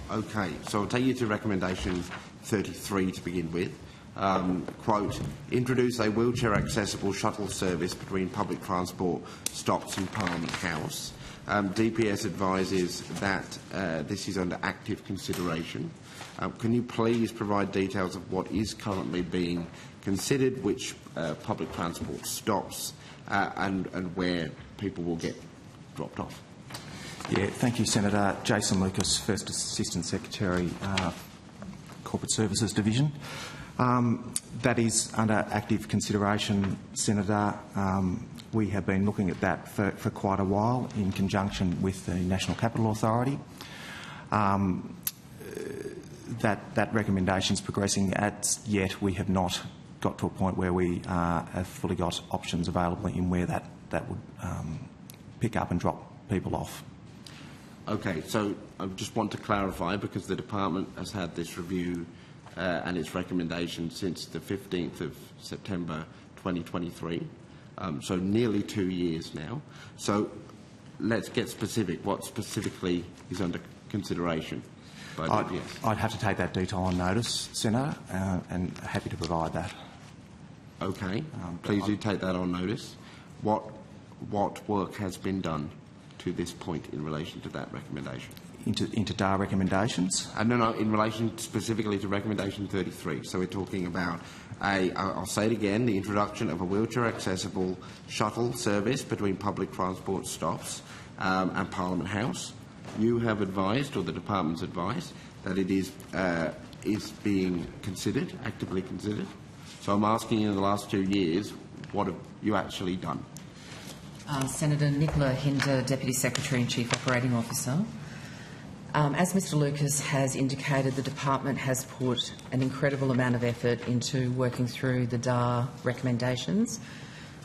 Okay, so I'll take you to recommendation 33 to begin with. Quote, introduce a wheelchair-accessible shuttle service between public transport stops and Parliament House. DPS advises that this is under active consideration. Can you please provide details of what is currently being considered, which public transport stops, and where people will get dropped off? Yeah, thank you, Senator. Jason Lucas, First Assistant Secretary, Corporate Services Division. That is under active consideration, Senator. We have been looking at that for quite a while in conjunction with the National Capital Authority. That recommendation is progressing. As yet, we have not got to a point where we have fully got options available in where that would pick up and drop people off. Okay, so I just want to clarify, because the department has had this review and its recommendation since the 15th of September 2023, so nearly 2 years now. So let's get specific. What specifically is under consideration by DPS? I'd have to take that detail on notice, Senator, and happy to provide that. Okay, please do take that on notice. What work has been done to this point in relation to that recommendation? Into DAR recommendations? No, in relation specifically to recommendation 33. So we're talking about I'll say it again, the introduction of a wheelchair-accessible shuttle service between public transport stops and Parliament House. You have advised, or the department's advised, that it is being considered, actively considered. So I'm asking you, in the last 2 years, what have you actually done? Senator Nicola Hinder, Deputy Secretary and Chief Operating Officer. As Mr Lucas has indicated, the department has put an incredible amount of effort into working through the DAR recommendations.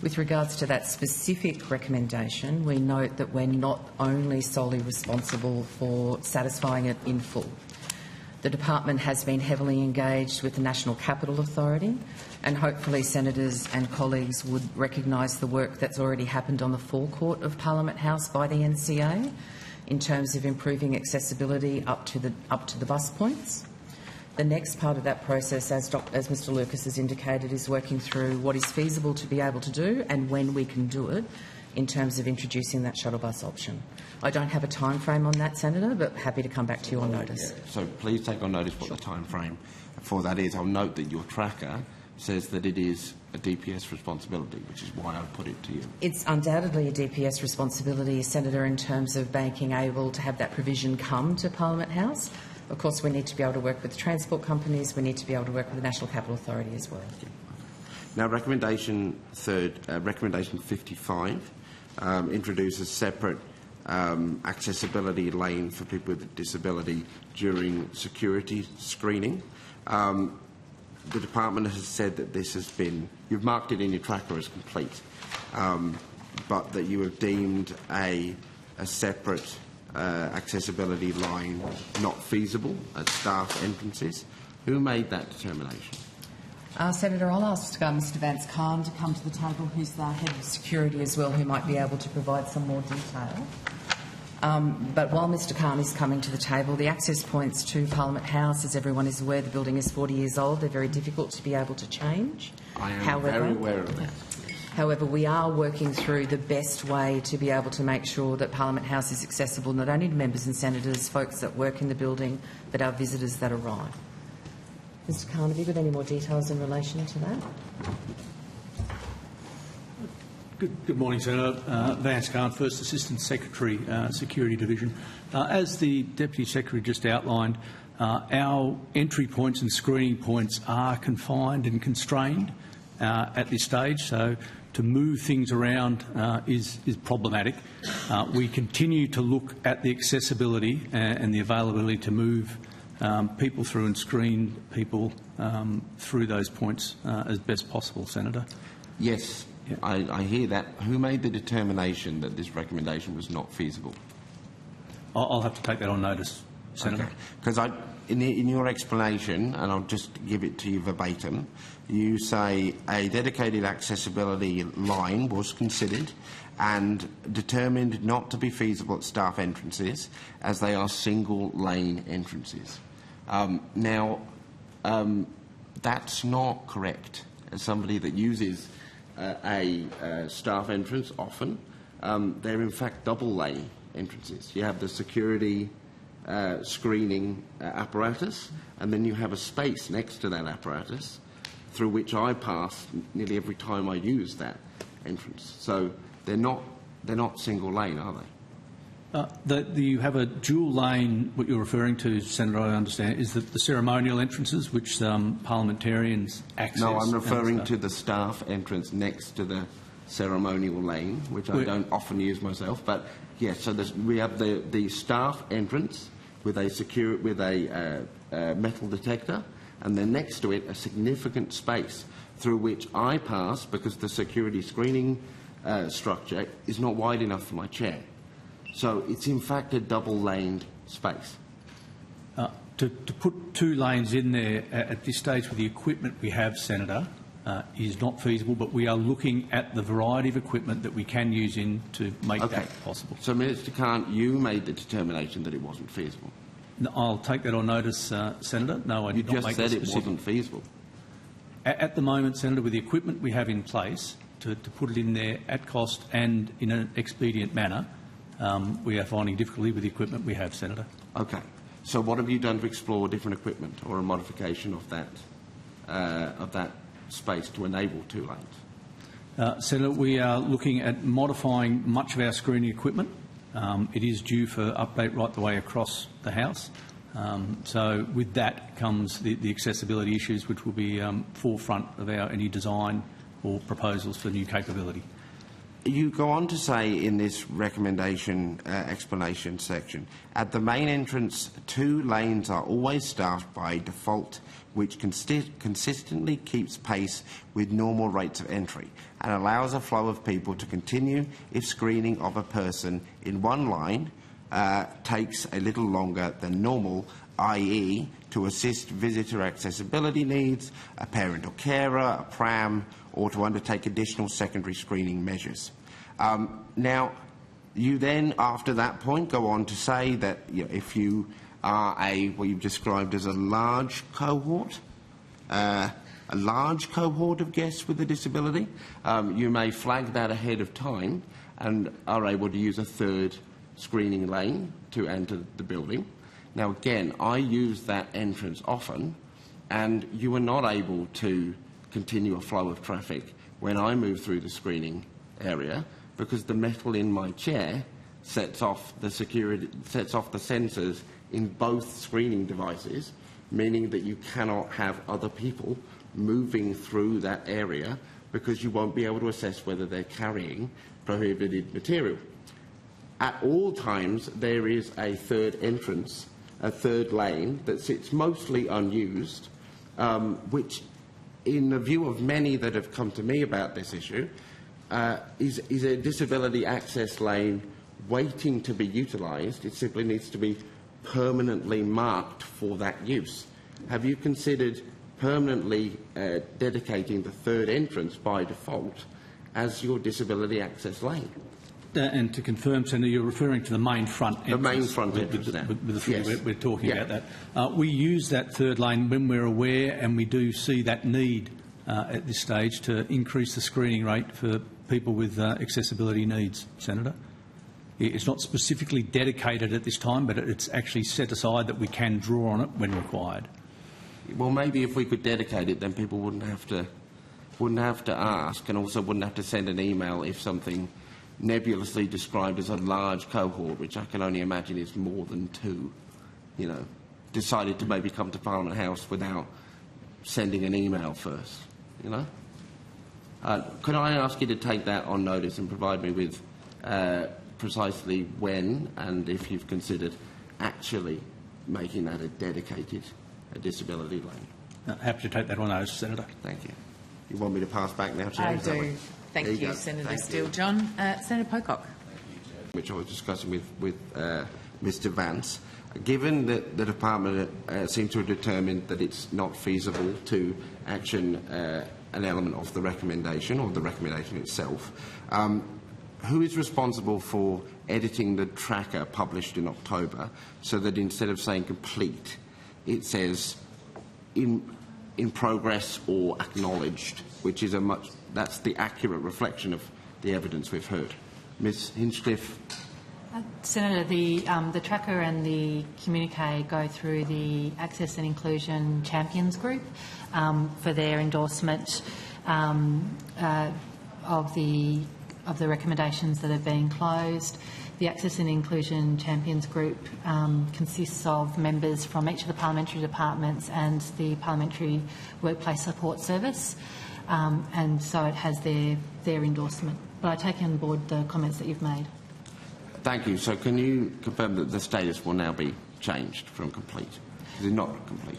With regards to that specific recommendation, we note that we're not only solely responsible for satisfying it in full. The department has been heavily engaged with the National Capital Authority, and hopefully senators and colleagues would recognise the work that's already happened on the forecourt of Parliament House by the NCA in terms of improving accessibility up to the bus points. The next part of that process, as Mr Lucas has indicated, is working through what is feasible to be able to do and when we can do it in terms of introducing that shuttle bus option. I don't have a time frame on that, Senator, but happy to come back to you on notice. Yeah. So please take on notice what the time frame for that is. I'll note that your tracker says that it is a DPS responsibility, which is why I put it to you. It's undoubtedly a DPS responsibility, Senator, in terms of being able to have that provision come to Parliament House. Of course, we need to be able to work with the transport companies. We need to be able to work with the National Capital Authority as well. Now, recommendation 55 introduces separate accessibility lane for people with a disability during security screening. The department has said that this has been, you've marked it in your tracker as complete, but that you have deemed a separate accessibility line not feasible at staff entrances. Who made that determination? Senator, I'll ask Mr Vance Khan to come to the table, who's the head of security as well, who might be able to provide some more detail. But while Mr Khan is coming to the table, the access points to Parliament House, as everyone is aware, the building is 40 years old. They're very difficult to be able to change. I am very aware of that. However, we are working through the best way to be able to make sure that Parliament House is accessible not only to members and senators, folks that work in the building, but our visitors that arrive. Mr Khan, have you got any more details in relation to that? Good morning, Senator. Vance Khan, First Assistant Secretary, Security Division. As the Deputy Secretary just outlined, our entry points and screening points are confined and constrained at this stage, so to move things around is problematic. We continue to look at the accessibility and the availability to move people through and screen people through those points as best possible, Senator. Yes, yeah. I hear that. Who made the determination that this recommendation was not feasible? I'll have to take that on notice, Senator. Okay. Because in your explanation, and I'll just give it to you verbatim, you say a dedicated accessibility line was considered and determined not to be feasible at staff entrances as they are single lane entrances. That's not correct. As somebody that uses a staff entrance often, they're in fact double lane entrances. You have the security screening apparatus, and then you have a space next to that apparatus through which I pass nearly every time I use that entrance. So they're not single lane, are they? You have a dual lane. What you're referring to, Senator, I understand, is the ceremonial entrances which parliamentarians access. No, I'm referring to the staff entrance next to the ceremonial lane, which I don't often use myself. But yes, so we have the staff entrance with a metal detector, and then next to it a significant space through which I pass because the security screening structure is not wide enough for my chair. So it's in fact a double-laned space. To put two lanes in there at this stage with the equipment we have, Senator, is not feasible, but we are looking at the variety of equipment that we can use to make that possible. So, Minister Khan, you made the determination that it wasn't feasible. No, I'll take that on notice, Senator. No, I did not make that specific. You just said it wasn't feasible. At the moment, Senator, with the equipment we have in place, to put it in there at cost and in an expedient manner, we are finding difficulty with the equipment we have, Senator. Okay. So what have you done to explore different equipment or a modification of that space to enable two lanes? Senator, we are looking at modifying much of our screening equipment. It is due for update right the way across the House. So with that comes the accessibility issues, which will be forefront of any design or proposals for new capability. You go on to say in this recommendation explanation section, at the main entrance, 2 lanes are always staffed by default, which consistently keeps pace with normal rates of entry and allows a flow of people to continue if screening of a person in one line takes a little longer than normal, i.e. to assist visitor accessibility needs, a parent or carer, a pram, or to undertake additional secondary screening measures. Now, you then, after that point, go on to say that if you are what you've described as a large cohort of guests with a disability, you may flag that ahead of time and are able to use a third screening lane to enter the building. Now, again, I use that entrance often, and you are not able to continue a flow of traffic when I move through the screening area because the metal in my chair sets off the sensors in both screening devices, meaning that you cannot have other people moving through that area because you won't be able to assess whether they're carrying prohibited material. At all times, there is a third entrance, a third lane that sits mostly unused, which, in the view of many that have come to me about this issue, is a disability access lane waiting to be utilised. It simply needs to be permanently marked for that use. Have you considered permanently dedicating the third entrance by default as your disability access lane? And to confirm, Senator, you're referring to the main front entrance. The main front entrance with the three, yes. We're talking about that. We use that third lane when we're aware, and we do see that need at this stage to increase the screening rate for people with accessibility needs, Senator. It's not specifically dedicated at this time, but it's actually set aside that we can draw on it when required. Well, maybe if we could dedicate it, then people wouldn't have to ask, and also wouldn't have to send an email if something nebulously described as a large cohort, which I can only imagine is more than 2, decided to maybe come to Parliament House without sending an email first, Could I ask you to take that on notice and provide me with precisely when and if you've considered actually making that a dedicated disability lane? Happy to take that on notice, Senator. Thank you. You want me to pass back now, Chair? I do. Thank you, Senator Steele-John. Senator Pocock. Which I was discussing with Mr Vance. Given that the Department seems to have determined that it's not feasible to action an element of the recommendation or the recommendation itself, who is responsible for editing the tracker published in October so that instead of saying complete, it says in progress or acknowledged, which is that's the accurate reflection of the evidence we've heard. Ms Hinchcliffe. Senator, the tracker and the communique go through the Access and Inclusion Champions Group for their endorsement of the recommendations that are being closed. The Access and Inclusion Champions Group consists of members from each of the parliamentary departments and the Parliamentary Workplace Support Service, and so it has their endorsement. But I take on board the comments that you've made. Thank you. So can you confirm that the status will now be changed from complete? Is it not complete?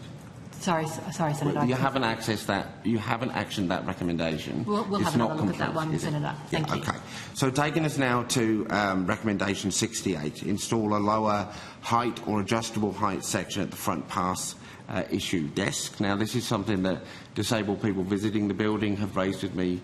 Sorry, Senator. Well, you haven't accessed that. You haven't actioned that recommendation. We'll have another look at that one, Senator. Thank you. Okay. So taking us now to recommendation 68, install a lower height or adjustable height section at the front pass issue desk. Now, this is something that disabled people visiting the building have raised with me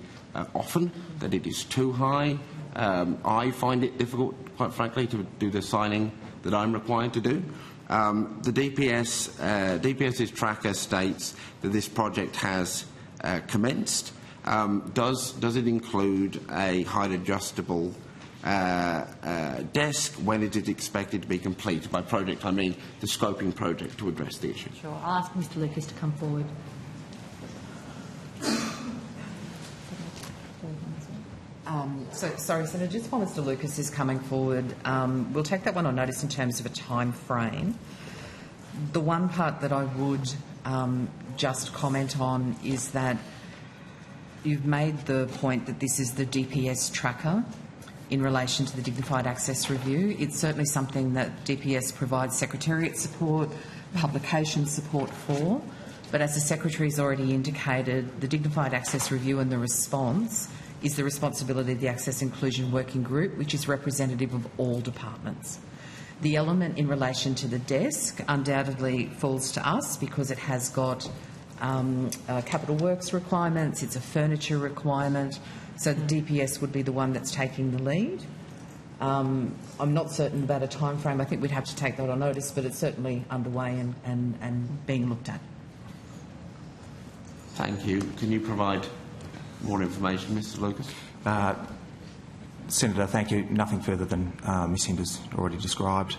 often, that it is too high. I find it difficult, quite frankly, to do the signing that I'm required to do. The DPS's tracker states that this project has commenced. Does it include a height adjustable desk? When it is expected to be completed? By project, I mean the scoping project to address the issue. Sure. I'll ask Mr Lucas to come forward. Sorry, Senator, just while Mr Lucas is coming forward, we'll take that one on notice in terms of a time frame. The one part that I would just comment on is that you've made the point that this is the DPS tracker in relation to the Dignified Access Review. It's certainly something that DPS provides Secretariat support, publication support for, but as the Secretary has already indicated, the Dignified Access Review and the response is the responsibility of the Access Inclusion Working Group, which is representative of all departments. The element in relation to the desk undoubtedly falls to us because it has got capital works requirements, it's a furniture requirement, so the DPS would be the one that's taking the lead. I'm not certain about a time frame. I think we'd have to take that on notice, but it's certainly underway and being looked at. Thank you. Can you provide more information, Mr Lucas? Senator, thank you. Nothing further than Ms Hinder's already described.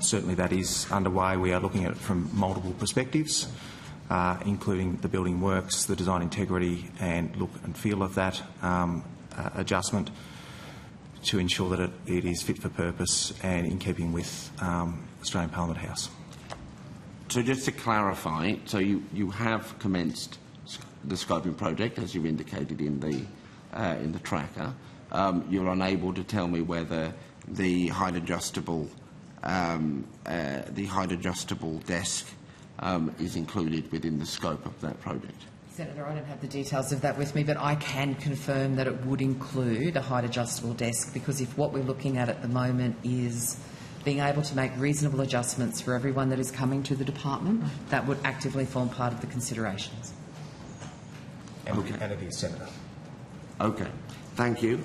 Certainly that is underway. We are looking at it from multiple perspectives, including the building works, the design integrity and look and feel of that adjustment to ensure that it is fit for purpose and in keeping with Australian Parliament House. So just to clarify, so you have commenced the scoping project, as you indicated in the tracker. You're unable to tell me whether the height adjustable desk is included within the scope of that project. Senator, I don't have the details of that with me, but I can confirm that it would include a height adjustable desk, because if what we're looking at the moment is being able to make reasonable adjustments for everyone that is coming to the department, that would actively form part of the considerations. And it is, Senator. Okay, thank you.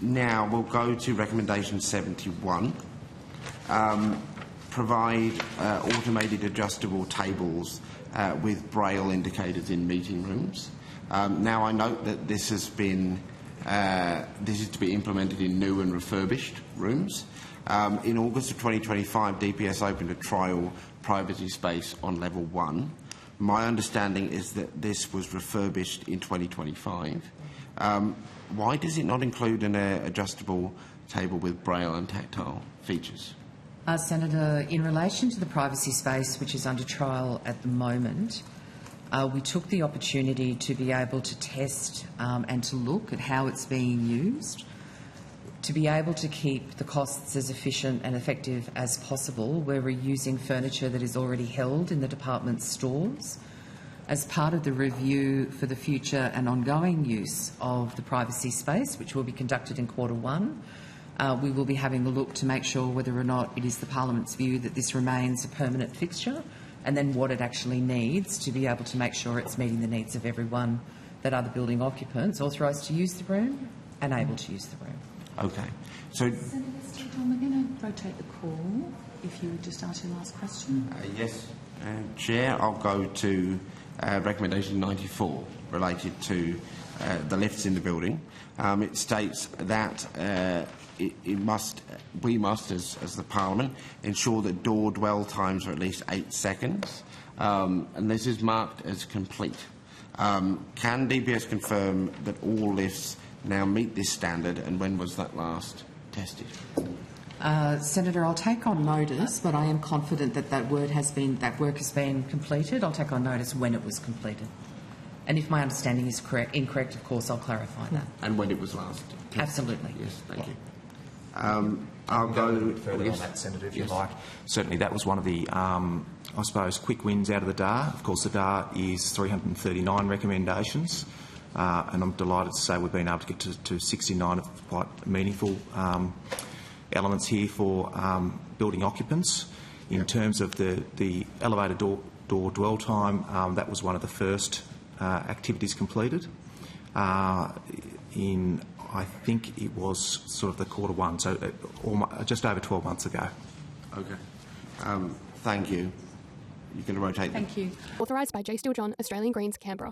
Now we'll go to recommendation 71. Provide automated adjustable tables with braille indicators in meeting rooms. Now I note that this is to be implemented in new and refurbished rooms. In August of 2025, DPS opened a trial privacy space on level 1. My understanding is that this was refurbished in 2025. Why does it not include an adjustable table with braille and tactile features? Senator, in relation to the privacy space, which is under trial at the moment, we took the opportunity to be able to test and to look at how it's being used, to be able to keep the costs as efficient and effective as possible. We're reusing furniture that is already held in the department's stores. As part of the review for the future and ongoing use of the privacy space, which will be conducted in Q1, we will be having a look to make sure whether or not it is the Parliament's view that this remains a permanent fixture, and then what it actually needs to be able to make sure it's meeting the needs of everyone that other building occupants authorised to use the room and able to use the room. Okay. So, Senator Steele-John, we're going to rotate the call. If you would just ask your last question. yes, Chair, I'll go to recommendation 94 related to the lifts in the building. It states that we must, as the Parliament, ensure that door dwell times are at least 8 seconds, and this is marked as complete. Can DPS confirm that all lifts now meet this standard, and when was that last tested? Senator, I'll take on notice, but I am confident that work has been completed. I'll take on notice when it was completed. And if my understanding is incorrect, of course, I'll clarify that. And when it was last tested? Absolutely. Yes, thank you. I'll go a little bit further on that, Senator, if you like. Certainly that was one of the, I suppose, quick wins out of the DAR. Of course, the DAR is 339 recommendations, and I'm delighted to say we've been able to get to 69 of quite meaningful elements here for building occupants. In terms of the elevator door dwell time, that was one of the first activities completed in, I think it was sort of the Q1, so just over 12 months ago. Okay. Thank you. You're going to rotate. Thank you. Authorised by J. Steele-John, Australian Greens, Canberra.